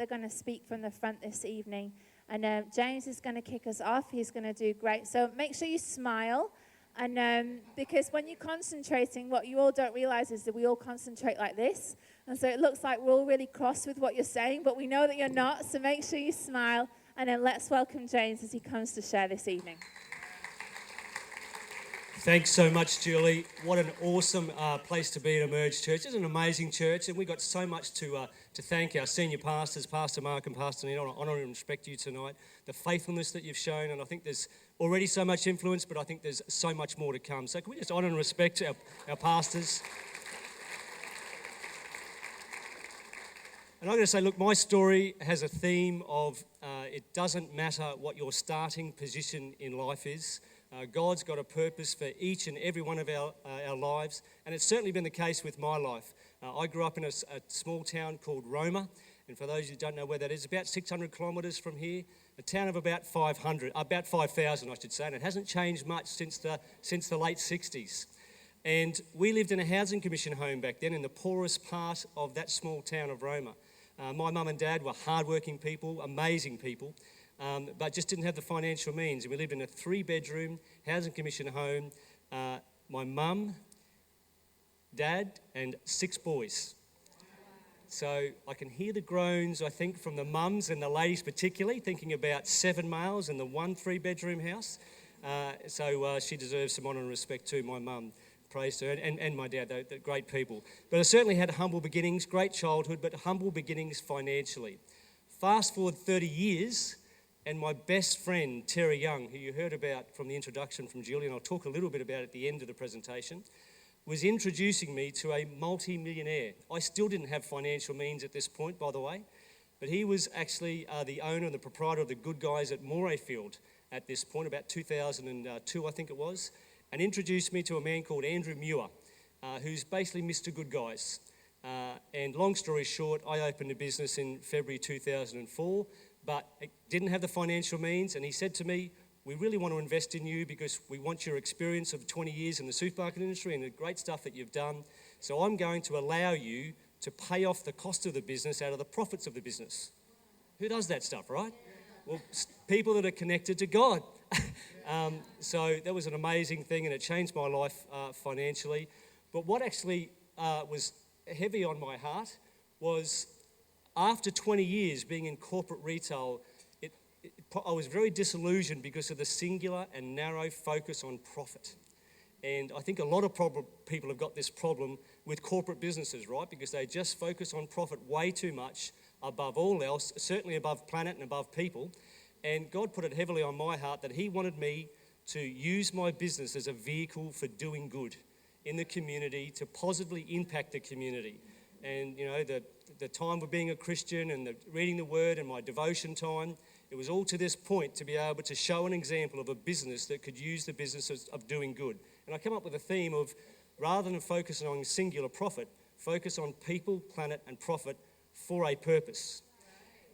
they're going to speak from the front this evening. And James is going to kick us off. He's going to do great. So make sure you smile. And because when you're concentrating, what you all don't realize is that we all concentrate like this. And so it looks like we're all really cross with what you're saying, but we know that you're not. So make sure you smile. And then let's welcome James as he comes to share this evening. Thanks so much, Julie. What an awesome place to be at Emerge Church. It's an amazing church, and we've got so much to thank our senior pastors, Pastor Mark and Pastor Nina. I honour and respect you tonight, the faithfulness that you've shown, and I think there's already so much influence, but I think there's so much more to come. So can we just honour and respect our pastors? And I'm going to say, look, my story has a theme of it doesn't matter what your starting position in life is. God's got a purpose for each and every one of our lives, and it's certainly been the case with my life. I grew up in a small town called Roma, and for those who don't know where that is, about 600 kilometres from here, a town of about 5,000, I should say, and it hasn't changed much since the late 60s. And we lived in a housing commission home back then in the poorest part of that small town of Roma. My mum and dad were hardworking people, amazing people, but just didn't have the financial means. And we lived in a 3-bedroom housing commission home. My mum, dad, and 6 boys. So I can hear the groans, I think, from the mums and the ladies particularly, thinking about 7 males in the 1 3-bedroom house. So she deserves some honour and respect too, my mum. Praise to her, and my dad, they're great people. But I certainly had humble beginnings, great childhood, but humble beginnings financially. Fast forward 30 years, and my best friend, Terry Young, who you heard about from the introduction from Julie, and I'll talk a little bit about at the end of the presentation, was introducing me to a multi-millionaire. I still didn't have financial means at this point, by the way, but he was actually the owner and the proprietor of the Good Guys at Morayfield at this point, about 2002, I think it was, and introduced me to a man called Andrew Muir, who's basically Mr. Good Guys. And long story short, I opened a business in February 2004, but it didn't have the financial means, and he said to me, we really want to invest in you because we want your experience of 20 years in the supermarket industry and the great stuff that you've done. So I'm going to allow you to pay off the cost of the business out of the profits of the business. Who does that stuff, right? Well, people that are connected to God. So that was an amazing thing, and it changed my life financially. But what actually was heavy on my heart was after 20 years being in corporate retail, I was very disillusioned because of the singular and narrow focus on profit. And I think a lot of people have got this problem with corporate businesses, right? Because they just focus on profit way too much above all else, certainly above planet and above people. And God put it heavily on my heart that he wanted me to use my business as a vehicle for doing good in the community, to positively impact the community. And, you know, the time of being a Christian and the reading the Word and my devotion time, it was all to this point to be able to show an example of a business that could use the business of doing good. And I come up with a theme of, rather than focusing on singular profit, focus on people, planet and profit for a purpose.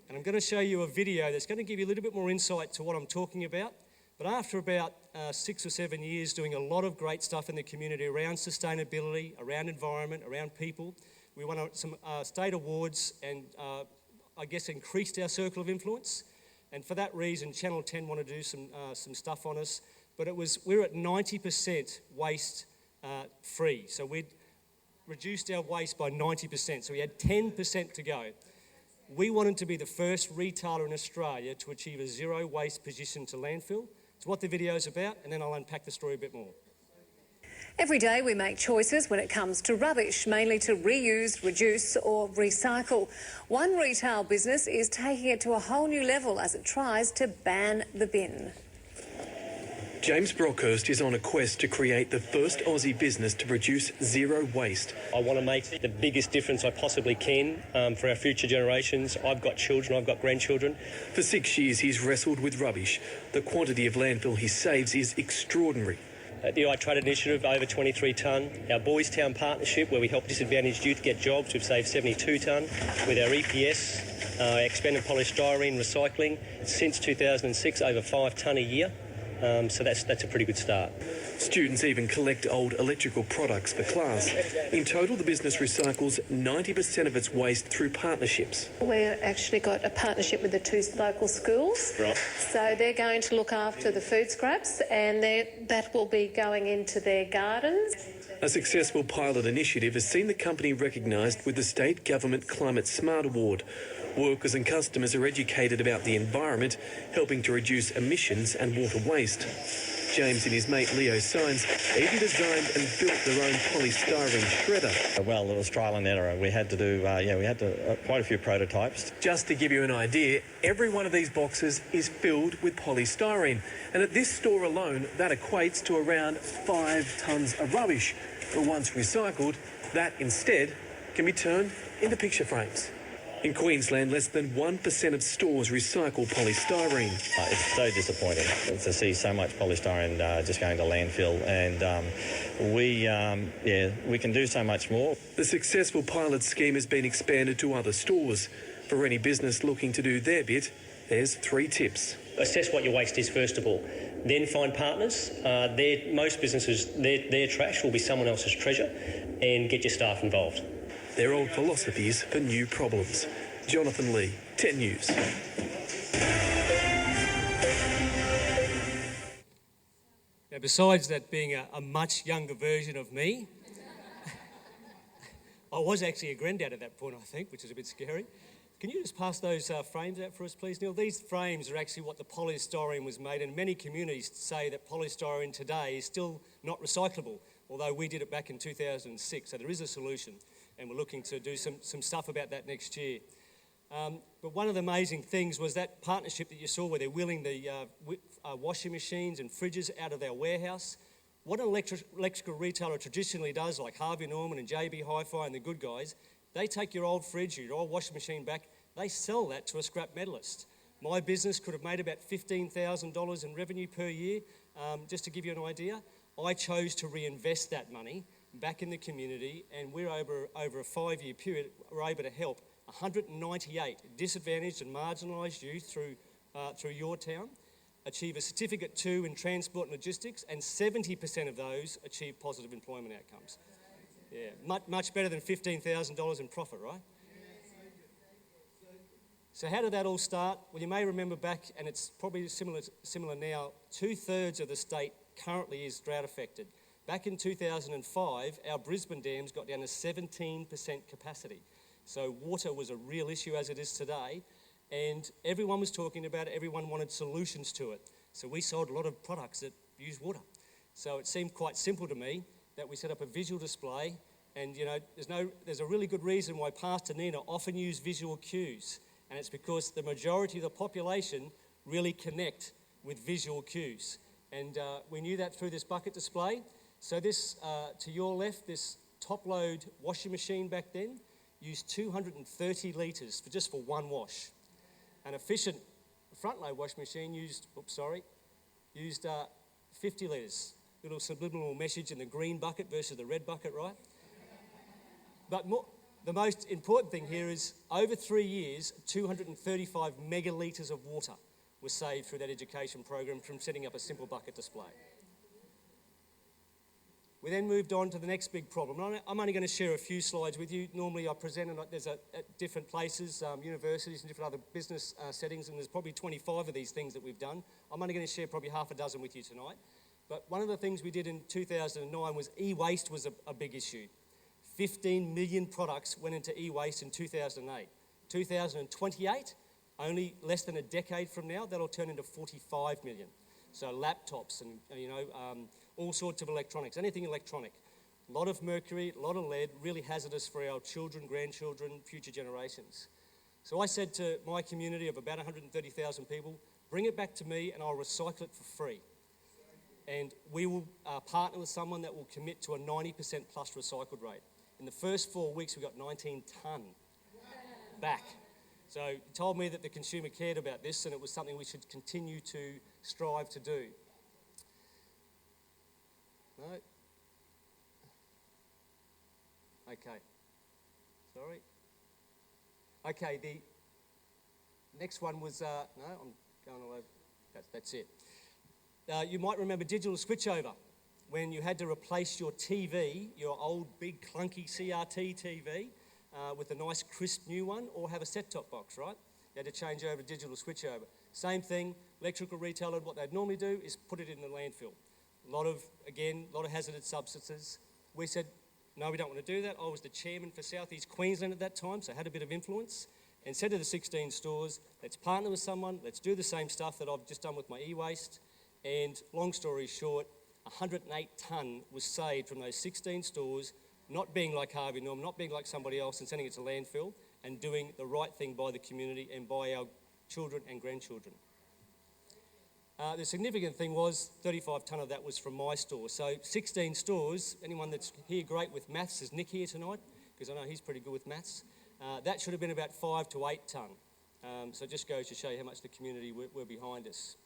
And I'm going to show you a video that's going to give you a little bit more insight to what I'm talking about. But after about 6 or 7 years doing a lot of great stuff in the community around sustainability, around environment, around people, we won some state awards and I guess increased our circle of influence. And for that reason, Channel 10 wanted to do some stuff on us. But we're at 90% waste free. So we'd reduced our waste by 90%. So we had 10% to go. We wanted to be the first retailer in Australia to achieve a zero waste position to landfill. It's what the video is about, and then I'll unpack the story a bit more. Every day we make choices when it comes to rubbish, mainly to reuse, reduce or recycle. One retail business is taking it to a whole new level as it tries to ban the bin. James Brockhurst is on a quest to create the first Aussie business to produce zero waste. I want to make the biggest difference I possibly can for our future generations. I've got children, I've got grandchildren. For 6 years he's wrestled with rubbish. The quantity of landfill he saves is extraordinary. The I Trade Initiative, over 23 tonne. Our Boys Town Partnership, where we help disadvantaged youth get jobs, we've saved 72 tonne. With our EPS, expanded polystyrene recycling, since 2006, over 5 tonne a year. So that's a pretty good start. Students even collect old electrical products for class. In total, the business recycles 90% of its waste through partnerships. We've actually got a partnership with the 2 local schools. Right. So they're going to look after the food scraps, and that will be going into their gardens. A successful pilot initiative has seen the company recognised with the State Government Climate Smart Award. Workers and customers are educated about the environment, helping to reduce emissions and water waste. James and his mate Leo Sines even designed and built their own polystyrene shredder. Well, it was trial and error. We had to do, quite a few prototypes. Just to give you an idea, every one of these boxes is filled with polystyrene. And at this store alone, that equates to around 5 tonnes of rubbish. But once recycled, that instead can be turned into picture frames. In Queensland, less than 1% of stores recycle polystyrene. It's so disappointing to see so much polystyrene just going to landfill, and we can do so much more. The successful pilot scheme has been expanded to other stores. For any business looking to do their bit, there's 3 tips. Assess what your waste is first of all. Then find partners. Most businesses, their trash will be someone else's treasure, and get your staff involved. They're old philosophies for new problems. Jonathan Lee, 10 News. Now, besides that being a much younger version of me, I was actually a granddad at that point, I think, which is a bit scary. Can you just pass those frames out for us, please, Neil? These frames are actually what the polystyrene was made, and many communities say that polystyrene today is still not recyclable, although we did it back in 2006, so there is a solution, and we're looking to do some stuff about that next year. But one of the amazing things was that partnership that you saw where they're wheeling the washing machines and fridges out of their warehouse. What an electrical retailer traditionally does, like Harvey Norman and JB Hi-Fi and the Good Guys, they take your old fridge, your old washing machine back, they sell that to a scrap metalist. My business could have made about $15,000 in revenue per year. Just to give you an idea, I chose to reinvest that money back in the community, and we're over a 5-year period, we're able to help 198 disadvantaged and marginalised youth through your town achieve a Certificate 2 in Transport and Logistics, and 70% of those achieve positive employment outcomes. Yeah, much better than $15,000 in profit, right? So how did that all start? Well, you may remember back, and it's probably similar now, 2/3 of the state currently is drought affected. Back in 2005, our Brisbane dams got down to 17% capacity. So water was a real issue as it is today, and everyone was talking about it, everyone wanted solutions to it. So we sold a lot of products that use water. So it seemed quite simple to me that we set up a visual display, and you know, there's a really good reason why Pastor Nina often used visual cues, and it's because the majority of the population really connect with visual cues. And we knew that through this bucket display. So this, to your left, this top-load washing machine back then used 230 litres just for one wash. An efficient front-load washing machine used 50 litres. Little subliminal message in the green bucket versus the red bucket, right? But the most important thing here is over 3 years, 235 megalitres of water was saved through that education program from setting up a simple bucket display. We then moved on to the next big problem. I'm only going to share a few slides with you. Normally I present at different places, universities and different other business settings, and there's probably 25 of these things that we've done. I'm only going to share probably half a dozen with you tonight. But one of the things we did in 2009 was e-waste was a big issue. 15 million products went into e-waste in 2008. 2028, only less than a decade from now, that'll turn into 45 million. So laptops and, all sorts of electronics, anything electronic. A lot of mercury, a lot of lead, really hazardous for our children, grandchildren, future generations. So I said to my community of about 130,000 people, bring it back to me and I'll recycle it for free. And we will partner with someone that will commit to a 90% plus recycled rate. In the first 4 weeks, we got 19 tonne back. So he told me that the consumer cared about this and it was something we should continue to strive to do. No? Okay. Sorry. Okay, the next one was, no, I'm going all over. That's it. you might remember digital switchover, when you had to replace your TV, your old big clunky CRT TV, with a nice crisp new one, or have a set-top box, right? You had to change over to digital switchover. Same thing, electrical retailer, what they'd normally do is put it in the landfill. A lot of hazardous substances. We said, no, we don't want to do that. I was the chairman for South East Queensland at that time, so I had a bit of influence, and said to the 16 stores, let's partner with someone, let's do the same stuff that I've just done with my e-waste. And long story short, 108 tonne was saved from those 16 stores, not being like Harvey Norman, not being like somebody else and sending it to landfill, and doing the right thing by the community and by our children and grandchildren. The significant thing was 35 tonne of that was from my store. So 16 stores, anyone that's here great with maths, is Nick here tonight? Because I know he's pretty good with maths. That should have been about 5 to 8 tonne. So it just goes to show you how much the community were behind us.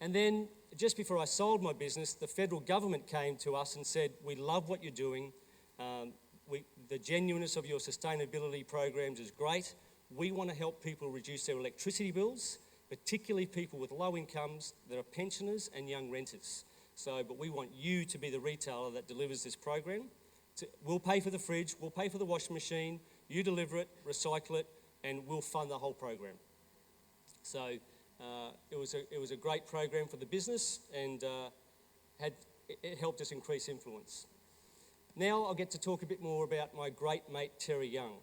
And then just before I sold my business, the federal government came to us and said, we love what you're doing. The genuineness of your sustainability programs is great. We want to help people reduce their electricity bills, particularly people with low incomes that are pensioners and young renters. But we want you to be the retailer that delivers this program. We'll pay for the fridge, we'll pay for the washing machine, you deliver it, recycle it, and we'll fund the whole program. So it was a great program for the business, and it helped us increase influence. Now I'll get to talk a bit more about my great mate Terry Young.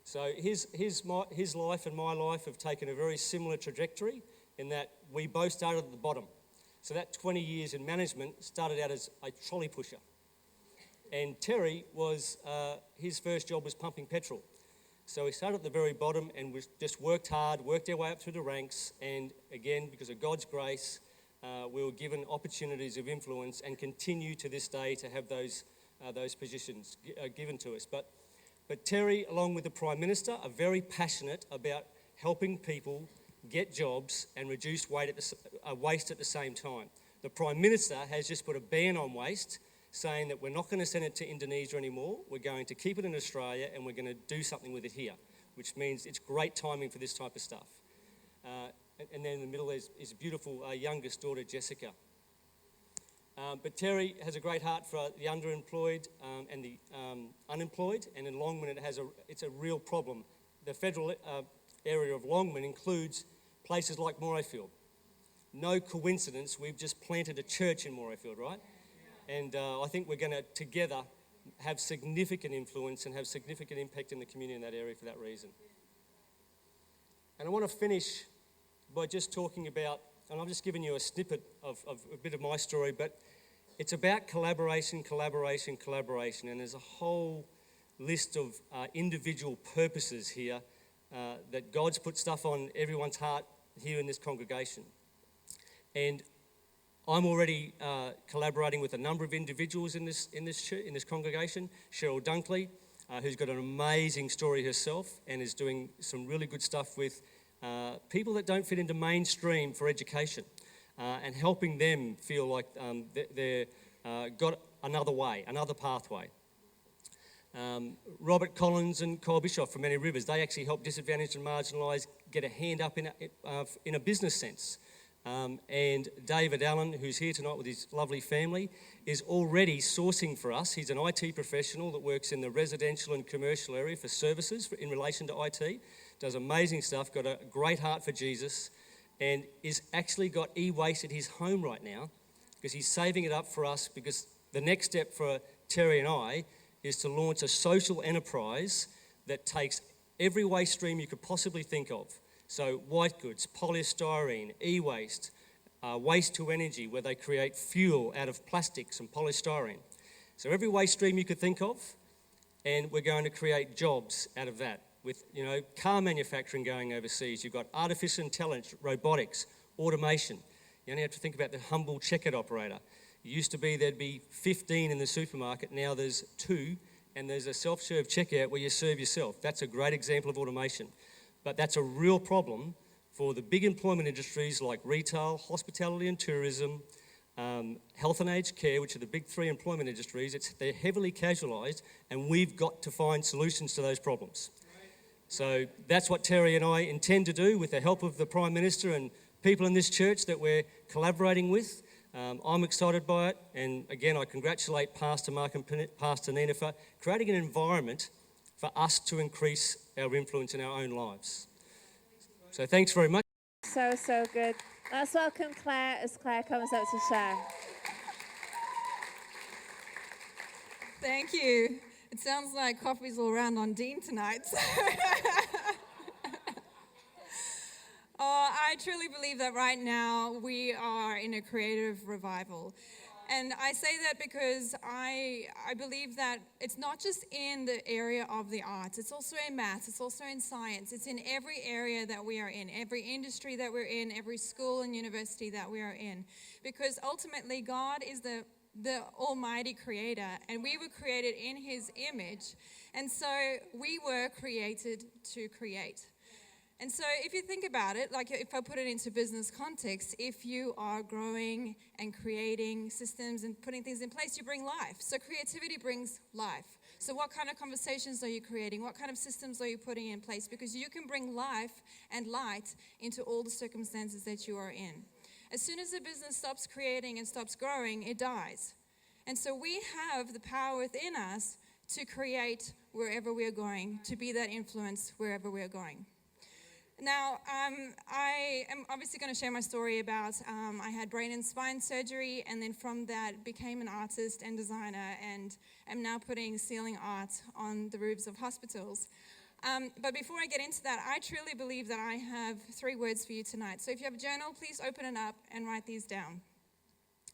So his life and my life have taken a very similar trajectory in that we both started at the bottom. So that 20 years in management started out as a trolley pusher. And Terry was, his first job was pumping petrol. So we started at the very bottom and we just worked hard, worked our way up through the ranks, and again, because of God's grace, we were given opportunities of influence and continue to this day to have those positions given to us. But Terry, along with the Prime Minister, are very passionate about helping people get jobs and reduce waste at the same time. The Prime Minister has just put a ban on waste, saying that we're not going to send it to Indonesia anymore, we're going to keep it in Australia and we're going to do something with it here, which means it's great timing for this type of stuff. And then in the middle is his beautiful youngest daughter, Jessica. But Terry has a great heart for the underemployed and the unemployed, and in Longman it's a real problem. The federal area of Longman includes places like Morayfield. No coincidence, we've just planted a church in Morayfield, right? And I think we're going to together have significant influence and have significant impact in the community in that area for that reason. And I want to finish by just talking about, and I've just given you a snippet of a bit of my story, but it's about collaboration, and there's a whole list of individual purposes here that God's put stuff on everyone's heart here in this congregation. And I'm already collaborating with a number of individuals in this congregation. Cheryl Dunkley, who's got an amazing story herself and is doing some really good stuff with people that don't fit into mainstream for education, and helping them feel like they're got another way, another pathway. Robert Collins and Kyle Bischoff from Many Rivers, they actually help disadvantaged and marginalised get a hand up in a business sense. And David Allen, who's here tonight with his lovely family, is already sourcing for us. He's an IT professional that works in the residential and commercial area for services in relation to IT, does amazing stuff, got a great heart for Jesus, and is actually got e-waste at his home right now because he's saving it up for us, because the next step for Terry and I is to launch a social enterprise that takes every waste stream you could possibly think of. So white goods, polystyrene, e-waste, waste to energy, where they create fuel out of plastics and polystyrene. So every waste stream you could think of, and we're going to create jobs out of that. With car manufacturing going overseas, you've got artificial intelligence, robotics, automation. You only have to think about the humble checkout operator. It used to be there'd be 15 in the supermarket, now there's 2, and there's a self-serve checkout where you serve yourself. That's a great example of automation. But that's a real problem for the big employment industries like retail, hospitality and tourism, health and aged care, which are the big 3 employment industries. They're heavily casualised, and we've got to find solutions to those problems. So that's what Terry and I intend to do with the help of the Prime Minister and people in this church that we're collaborating with. I'm excited by it, and again, I congratulate Pastor Mark and Pastor Nina for creating an environment for us to increase our influence in our own lives. So thanks very much. So good. Let's welcome Claire as Claire comes up to share. Thank you. It sounds like coffee's all around on Dean tonight. I truly believe that right now we are in a creative revival. And I say that because I believe that it's not just in the area of the arts, it's also in maths, it's also in science, it's in every area that we are in, every industry that we're in, every school and university that we are in. Because ultimately God is the almighty creator, and we were created in his image, and so we were created to create. And so if you think about it, like if I put it into business context, if you are growing and creating systems and putting things in place, you bring life. So creativity brings life. So what kind of conversations are you creating? What kind of systems are you putting in place? Because you can bring life and light into all the circumstances that you are in. As soon as a business stops creating and stops growing, it dies. And so we have the power within us to create wherever we are going, to be that influence wherever we are going. Now, I am obviously going to share my story about I had brain and spine surgery, and then from that became an artist and designer, and am now putting ceiling art on the roofs of hospitals. But before I get into that, I truly believe that I have 3 words for you tonight. So if you have a journal, please open it up and write these down.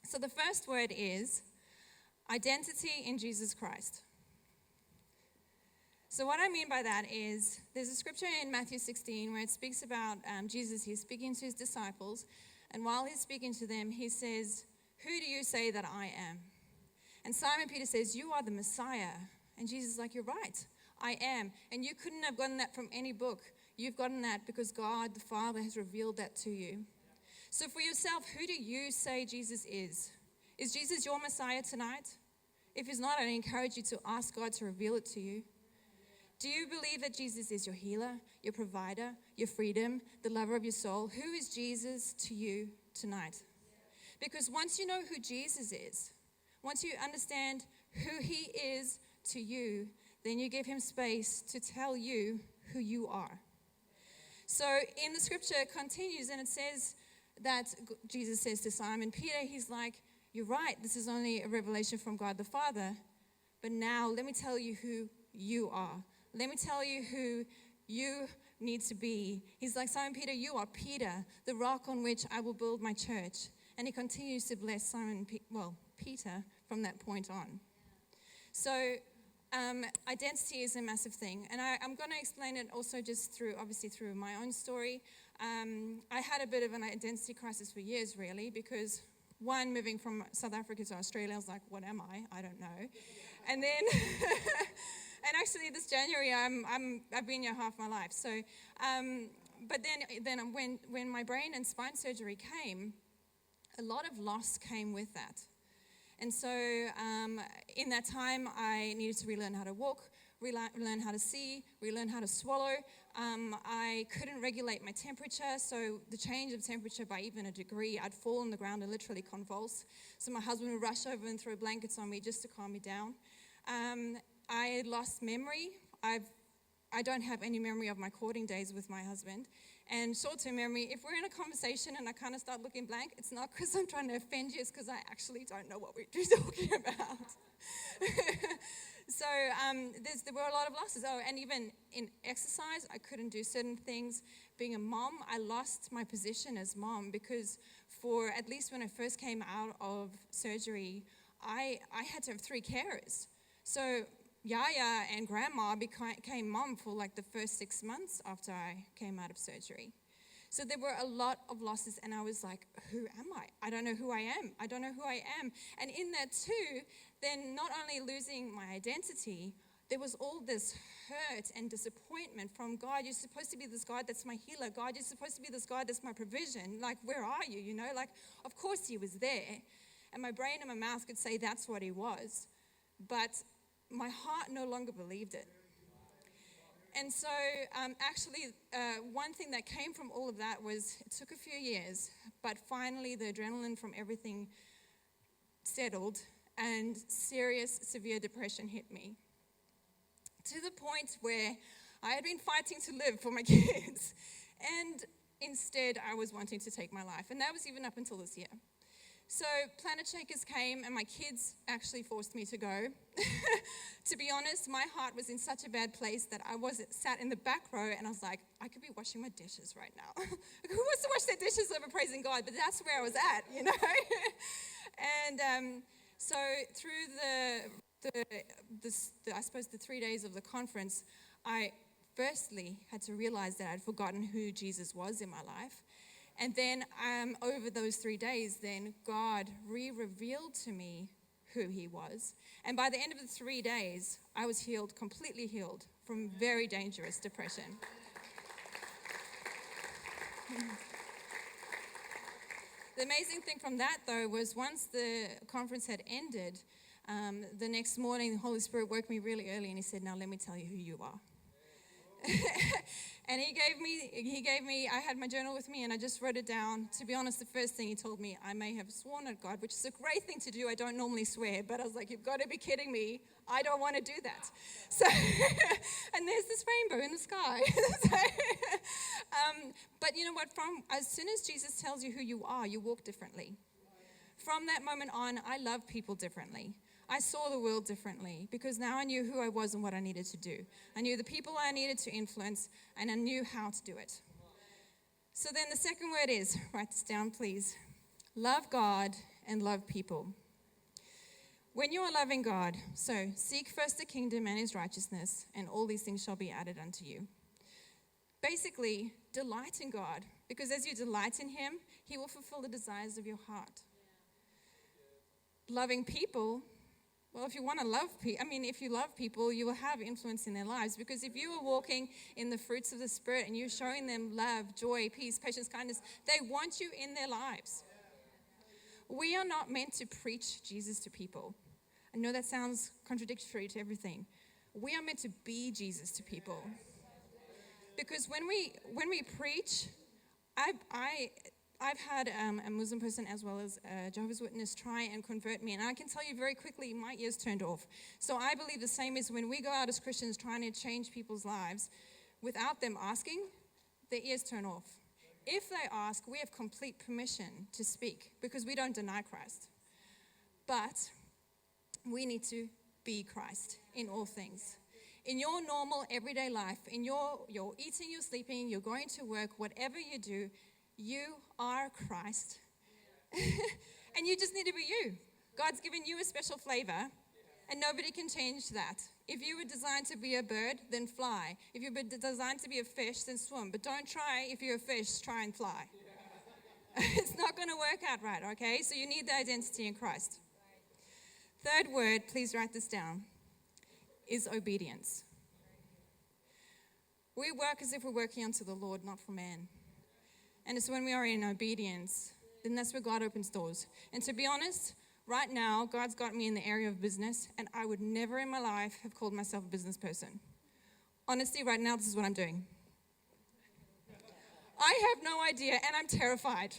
So the first word is identity in Jesus Christ. So what I mean by that is, there's a scripture in Matthew 16 where it speaks about Jesus. He's speaking to his disciples, and while he's speaking to them, he says, "Who do you say that I am?" And Simon Peter says, "You are the Messiah." And Jesus is like, "You're right, I am." And you couldn't have gotten that from any book. You've gotten that because God the Father has revealed that to you. So for yourself, who do you say Jesus is? Is Jesus your Messiah tonight? If he's not, I encourage you to ask God to reveal it to you. Do you believe that Jesus is your healer, your provider, your freedom, the lover of your soul? Who is Jesus to you tonight? Because once you know who Jesus is, once you understand who he is to you, then you give him space to tell you who you are. So in the scripture, it continues, and it says that Jesus says to Simon Peter, he's like, "You're right, this is only a revelation from God the Father, but now let me tell you who you are. Let me tell you who you need to be." He's like, "Simon Peter, you are Peter, the rock on which I will build my church." And he continues to bless Peter from that point on. So identity is a massive thing. And I'm going to explain it also just through my own story. I had a bit of an identity crisis for years, really, because one, moving from South Africa to Australia, I was like, what am I? I don't know. And then... And actually, this January, I've been here half my life. So, but then when my brain and spine surgery came, a lot of loss came with that. And so, in that time, I needed to relearn how to walk, relearn how to see, relearn how to swallow. I couldn't regulate my temperature, so the change of temperature by even a degree, I'd fall on the ground and literally convulse. So my husband would rush over and throw blankets on me just to calm me down. I had lost memory. I don't have any memory of my courting days with my husband. And short-term memory, if we're in a conversation and I kind of start looking blank, it's not because I'm trying to offend you, it's because I actually don't know what we're talking about. So there were a lot of losses. Oh, and even in exercise, I couldn't do certain things. Being a mom, I lost my position as mom because for at least when I first came out of surgery, I had to have 3 carers. So Yaya and Grandma became mom for like the first 6 months after I came out of surgery. So there were a lot of losses, and I was like, who am I? I don't know who I am. I don't know who I am. And in that too, then not only losing my identity, there was all this hurt and disappointment from God. You're supposed to be this God that's my healer. God, you're supposed to be this God that's my provision. Like, where are you? You know, like, of course he was there. And my brain and my mouth could say that's what he was. But my heart no longer believed it. And so one thing that came from all of that was, it took a few years, but finally the adrenaline from everything settled and serious, severe depression hit me. To the point where I had been fighting to live for my kids, and instead I was wanting to take my life. And that was even up until this year. So Planet Shakers came, and my kids actually forced me to go. To be honest, my heart was in such a bad place that I sat in the back row, and I was like, I could be washing my dishes right now. Who wants to wash their dishes over praising God? But that's where I was at, you know. And so through I suppose the 3 days of the conference, I firstly had to realize that I'd forgotten who Jesus was in my life. And then over those 3 days, then God revealed to me who he was. And by the end of the 3 days, I was healed, completely healed from very dangerous depression. The amazing thing from that, though, was once the conference had ended, the next morning, the Holy Spirit woke me really early, and he said, now let me tell you who you are. And he gave me, I had my journal with me, and I just wrote it down. To be honest, the first thing he told me, I may have sworn at God, which is a great thing to do. I don't normally swear, but I was like, you've got to be kidding me. I don't want to do that. So, and there's this rainbow in the sky. But you know what? As soon as Jesus tells you who you are, you walk differently. From that moment on, I love people differently. I saw the world differently because now I knew who I was and what I needed to do. I knew the people I needed to influence, and I knew how to do it. So then the second word is, write this down please, love God and love people. When you are loving God, so seek first the kingdom and his righteousness, and all these things shall be added unto you. Basically, delight in God, because as you delight in him, he will fulfill the desires of your heart. Loving people, well, if you want to love people, if you love people, you will have influence in their lives. Because if you are walking in the fruits of the Spirit and you're showing them love, joy, peace, patience, kindness, they want you in their lives. We are not meant to preach Jesus to people. I know that sounds contradictory to everything. We are meant to be Jesus to people. Because when we preach, I've had a Muslim person as well as a Jehovah's Witness try and convert me. And I can tell you very quickly, my ears turned off. So I believe the same is when we go out as Christians trying to change people's lives, without them asking, their ears turn off. If they ask, we have complete permission to speak because we don't deny Christ. But we need to be Christ in all things. In your normal everyday life, in your eating, you're sleeping, you're going to work, whatever you do, you are Christ. And you just need to be you. God's given you a special flavor, and nobody can change that. If you were designed to be a bird, then fly. If you were designed to be a fish, then swim. But don't try, if you're a fish, try and fly. It's not going to work out right, okay? So you need the identity in Christ. Third word, please write this down, is obedience. We work as if we're working unto the Lord, not for man. And it's when we are in obedience, then that's where God opens doors. And to be honest, right now, God's got me in the area of business, and I would never in my life have called myself a business person. Honestly, right now, this is what I'm doing. I have no idea, and I'm terrified.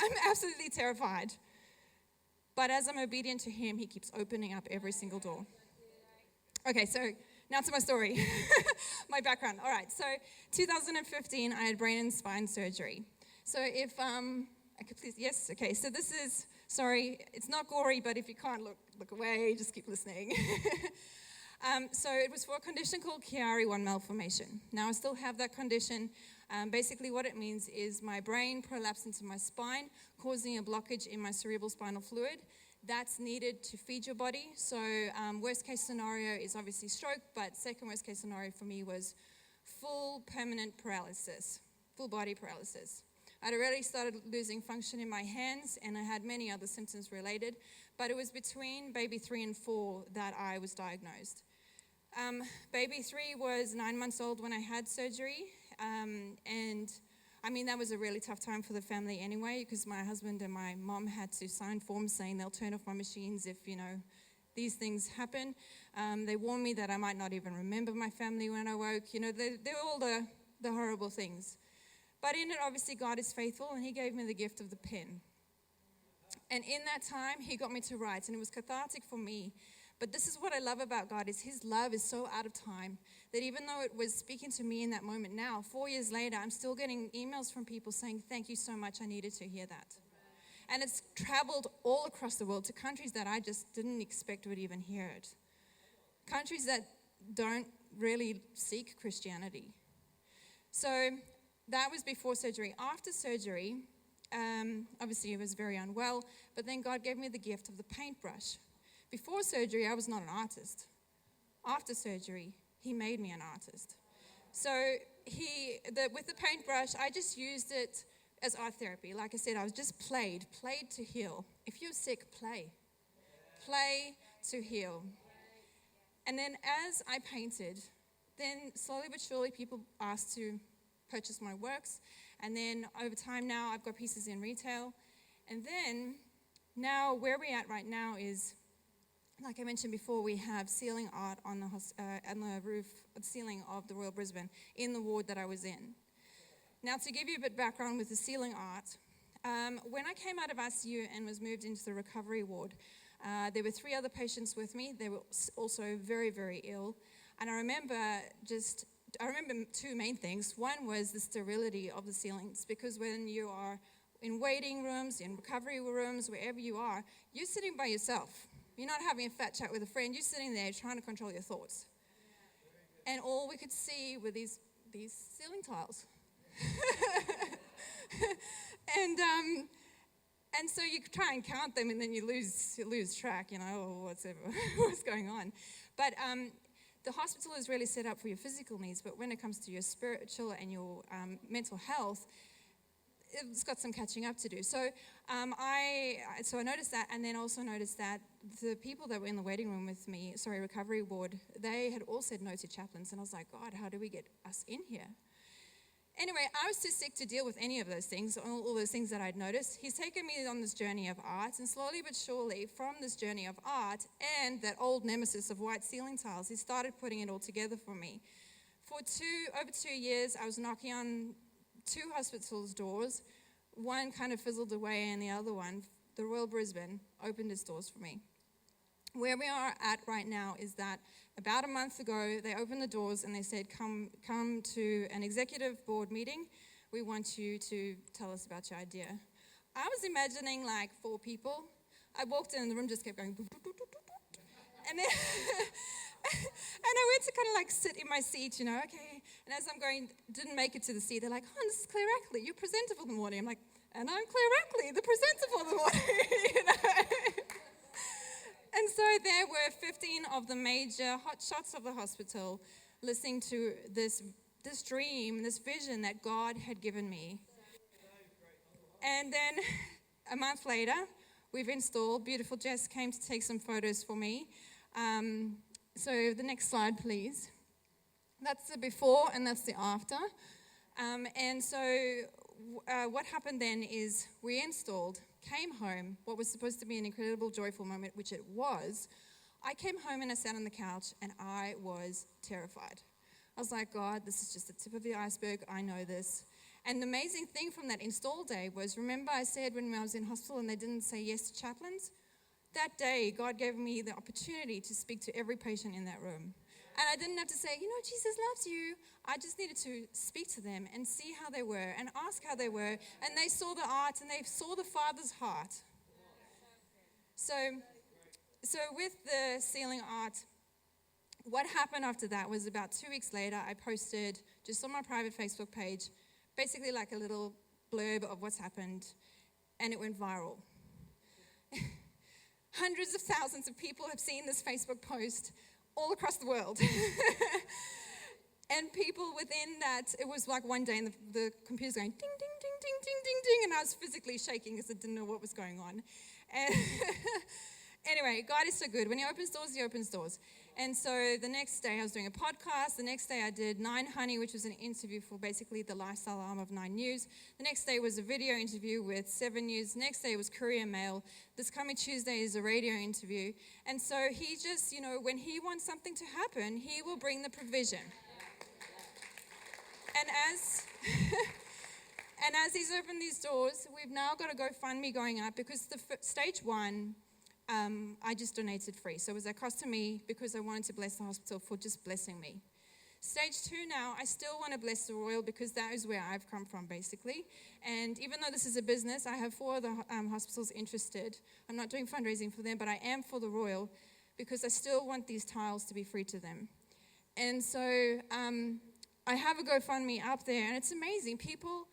I'm absolutely terrified. But as I'm obedient to him, he keeps opening up every single door. Okay, so now to my story, my background. All right, so 2015, I had brain and spine surgery. So if I could please, yes, okay. So this is, sorry, it's not gory, but if you can't look away, just keep listening. So it was for a condition called Chiari-1 malformation. Now I still have that condition. Basically what it means is my brain prolapsed into my spine, causing a blockage in my cerebral spinal fluid. That's needed to feed your body. So worst case scenario is obviously stroke, but second worst case scenario for me was full permanent paralysis, full body paralysis. I'd already started losing function in my hands, and I had many other symptoms related, but it was between baby 3 and 4 that I was diagnosed. Baby 3 was 9 months old when I had surgery, and that was a really tough time for the family anyway, because my husband and my mom had to sign forms saying they'll turn off my machines if, these things happen. They warned me that I might not even remember my family when I woke. They're all the horrible things. But in it, obviously, God is faithful, and he gave me the gift of the pen. And in that time, he got me to write, and it was cathartic for me. But this is what I love about God, is his love is so out of time that even though it was speaking to me in that moment now, 4 years later, I'm still getting emails from people saying, thank you so much, I needed to hear that. And it's traveled all across the world to countries that I just didn't expect would even hear it. Countries that don't really seek Christianity. So that was before surgery. After surgery, obviously I was very unwell, but then God gave me the gift of the paintbrush. Before surgery, I was not an artist. After surgery, he made me an artist. So with the paintbrush, I just used it as art therapy. Like I said, I was just played to heal. If you're sick, play to heal. And then as I painted, then slowly but surely people asked to purchase my works. And then over time now, I've got pieces in retail. And then now where we're at right now is, like I mentioned before, we have ceiling art on the roof, the ceiling of the Royal Brisbane in the ward that I was in. Now, to give you a bit of background with the ceiling art, when I came out of ICU and was moved into the recovery ward, there were 3 other patients with me. They were also very, very ill. And I remember 2 main things. One was the sterility of the ceilings, because when you are in waiting rooms, in recovery rooms, wherever you are, you're sitting by yourself. You're not having a fat chat with a friend. You're sitting there trying to control your thoughts. And all we could see were these ceiling tiles. And so you try and count them, and then you lose track, or what's going on. But the hospital is really set up for your physical needs, but when it comes to your spiritual and your mental health, it's got some catching up to do. So I noticed that, and then also noticed that the people that were in the waiting room with me, recovery ward, they had all said no to chaplains, and I was like, God, how do we get us in here? Anyway, I was too sick to deal with any of those things, all those things that I'd noticed. He's taken me on this journey of art, and slowly but surely, from this journey of art and that old nemesis of white ceiling tiles, he started putting it all together for me. For over 2 years, I was knocking on 2 hospitals' doors. One kind of fizzled away, and the other one, the Royal Brisbane, opened its doors for me. Where we are at right now is that about a month ago, they opened the doors and they said, come to an executive board meeting. We want you to tell us about your idea. I was imagining like 4 people. I walked in and the room just kept going, boop, boop, boop, boop, boop. And then and I went to kind of like sit in my seat, okay. And as I'm going, didn't make it to the seat, they're like, oh, this is Claire Ackley, you're presenter for the morning. I'm like, and I'm Claire Ackley, the presenter for the morning, And so there were 15 of the major hotshots of the hospital listening to this dream, this vision that God had given me. And then a month later, we've installed. Beautiful Jess came to take some photos for me. So the next slide, please. That's the before and that's the after. And so what happened then is we installed, came home, what was supposed to be an incredible, joyful moment, which it was. I came home and I sat on the couch and I was terrified. I was like, God, this is just the tip of the iceberg. I know this. And the amazing thing from that install day was, remember I said when I was in hospital and they didn't say yes to chaplains? That day, God gave me the opportunity to speak to every patient in that room. And I didn't have to say, Jesus loves you. I just needed to speak to them and see how they were and ask how they were. And they saw the art and they saw the Father's heart. So with the ceiling art, what happened after that was about 2 weeks later, I posted just on my private Facebook page, basically like a little blurb of what's happened, and it went viral. Hundreds of thousands of people have seen this Facebook post all across the world. And people within that, it was like one day and the computer's going ding, ding, ding, ding, ding, ding, ding, and I was physically shaking because I didn't know what was going on. And anyway, God is so good. When he opens doors, he opens doors. And so the next day I was doing a podcast. The next day I did 9 Honey, which was an interview for basically the lifestyle arm of 9 News. The next day was a video interview with 7 News. The next day was Courier Mail. This coming Tuesday is a radio interview. And so he just, when he wants something to happen, he will bring the provision. And And as he's opened these doors, we've now got a GoFundMe going up because the stage 1, I just donated free. So it was a cost to me because I wanted to bless the hospital for just blessing me. Stage 2 now, I still want to bless the Royal because that is where I've come from, basically. And even though this is a business, I have 4 other hospitals interested. I'm not doing fundraising for them, but I am for the Royal because I still want these tiles to be free to them. And so I have a GoFundMe up there, and it's amazing. People,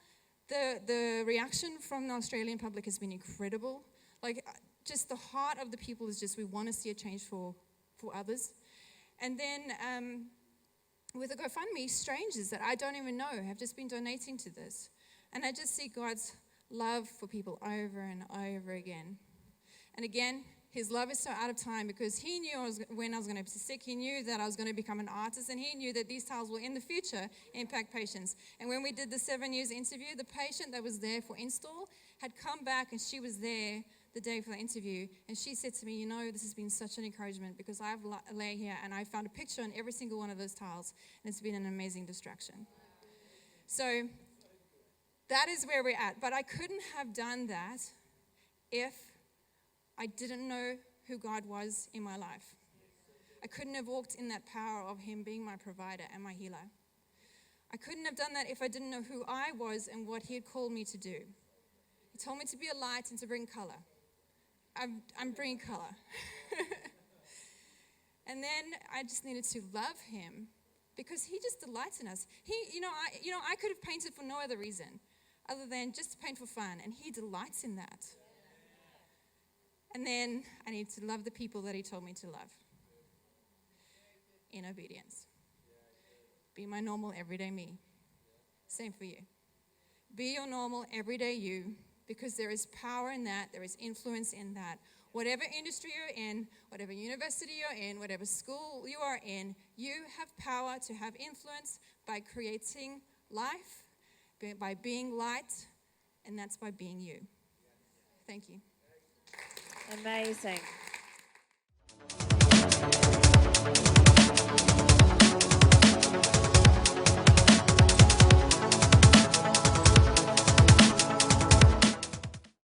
the reaction from the Australian public has been incredible. Like, just the heart of the people is just, we want to see a change for others. And then with the GoFundMe, strangers that I don't even know have just been donating to this. And I just see God's love for people over and over again. And again, his love is so out of time because he knew when I was going to be sick. He knew that I was going to become an artist, and he knew that these tiles will in the future impact patients. And when we did the 7 years interview, the patient that was there for install had come back, and she was there the day for the interview, and she said to me, you know, this has been such an encouragement because I've lay here and I found a picture on every single one of those tiles, and it's been an amazing distraction. So that is where we're at. But I couldn't have done that if I didn't know who God was in my life. I couldn't have walked in that power of him being my provider and my healer. I couldn't have done that if I didn't know who I was and what he had called me to do. He told me to be a light and to bring color. I'm bringing color. And then I just needed to love him because he just delights in us. I could have painted for no other reason other than just to paint for fun, and he delights in that. And then I need to love the people that he told me to love in obedience. Be my normal, everyday me. Same for you. Be your normal, everyday you, because there is power in that, there is influence in that. Whatever industry you're in, whatever university you're in, whatever school you are in, you have power to have influence by creating life, by being light, and that's by being you. Thank you. Amazing.